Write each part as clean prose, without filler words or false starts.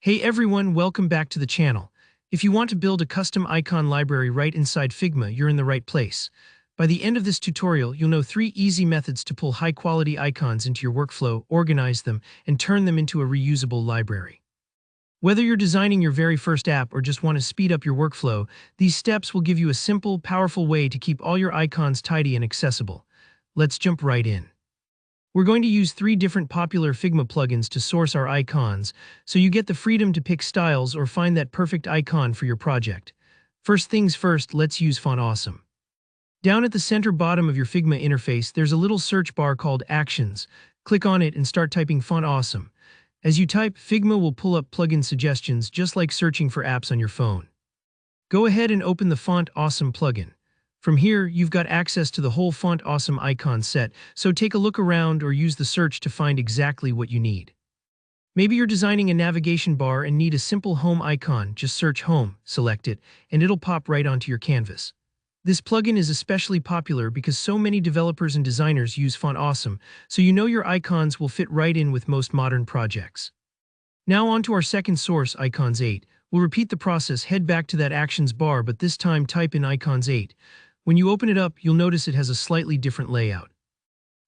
Hey everyone, welcome back to the channel. If you want to build a custom icon library right inside Figma, you're in the right place. By the end of this tutorial, you'll know 3 easy methods to pull high-quality icons into your workflow, organize them, and turn them into a reusable library. Whether you're designing your very first app or just want to speed up your workflow, these steps will give you a simple, powerful way to keep all your icons tidy and accessible. Let's jump right in. We're going to use 3 different popular Figma plugins to source our icons, so you get the freedom to pick styles or find that perfect icon for your project. First things first, let's use Font Awesome. Down at the center bottom of your Figma interface, there's a little search bar called Actions. Click on it and start typing Font Awesome. As you type, Figma will pull up plugin suggestions just like searching for apps on your phone. Go ahead and open the Font Awesome plugin. From here, you've got access to the whole Font Awesome icon set, so take a look around or use the search to find exactly what you need. Maybe you're designing a navigation bar and need a simple home icon. Just search Home, select it, and it'll pop right onto your canvas. This plugin is especially popular because so many developers and designers use Font Awesome, so you know your icons will fit right in with most modern projects. Now on to our second source, Icons 8. We'll repeat the process, head back to that Actions bar, but this time type in Icons 8. When you open it up, you'll notice it has a slightly different layout.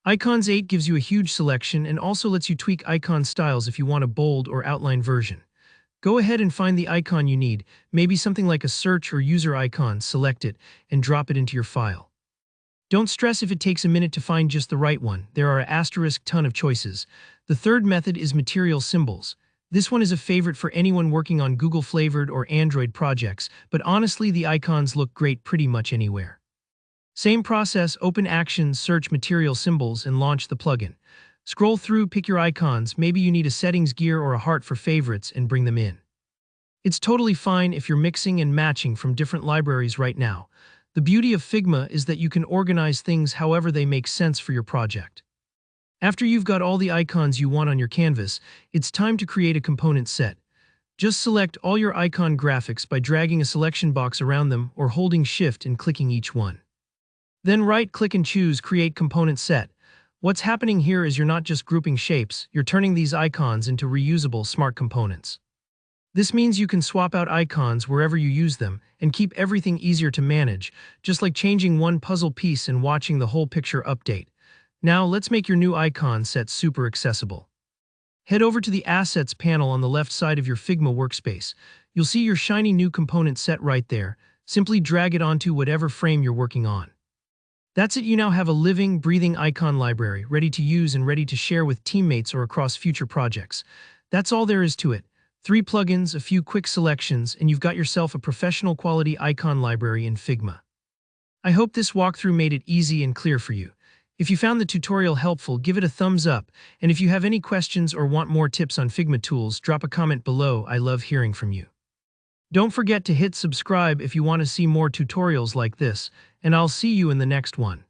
Icons 8 gives you a huge selection and also lets you tweak icon styles if you want a bold or outline version. Go ahead and find the icon you need, maybe something like a search or user icon, select it, and drop it into your file. Don't stress if it takes a minute to find just the right one. There are a ton of choices. The third method is material symbols. This one is a favorite for anyone working on Google flavored or Android projects, but honestly the icons look great pretty much anywhere. Same process, open Actions, search material symbols, and launch the plugin. Scroll through, pick your icons, maybe you need a settings gear or a heart for favorites, and bring them in. It's totally fine if you're mixing and matching from different libraries right now. The beauty of Figma is that you can organize things however they make sense for your project. After you've got all the icons you want on your canvas, it's time to create a component set. Just select all your icon graphics by dragging a selection box around them or holding Shift and clicking each one. Then right-click and choose Create Component Set. What's happening here is you're not just grouping shapes, you're turning these icons into reusable smart components. This means you can swap out icons wherever you use them and keep everything easier to manage, just like changing one puzzle piece and watching the whole picture update. Now let's make your new icon set super accessible. Head over to the Assets panel on the left side of your Figma workspace. You'll see your shiny new component set right there. Simply drag it onto whatever frame you're working on. That's it, you now have a living, breathing icon library, ready to use and ready to share with teammates or across future projects. That's all there is to it. 3 plugins, a few quick selections, and you've got yourself a professional quality icon library in Figma. I hope this walkthrough made it easy and clear for you. If you found the tutorial helpful, give it a thumbs up, and if you have any questions or want more tips on Figma tools, drop a comment below. I love hearing from you. Don't forget to hit subscribe if you want to see more tutorials like this, and I'll see you in the next one.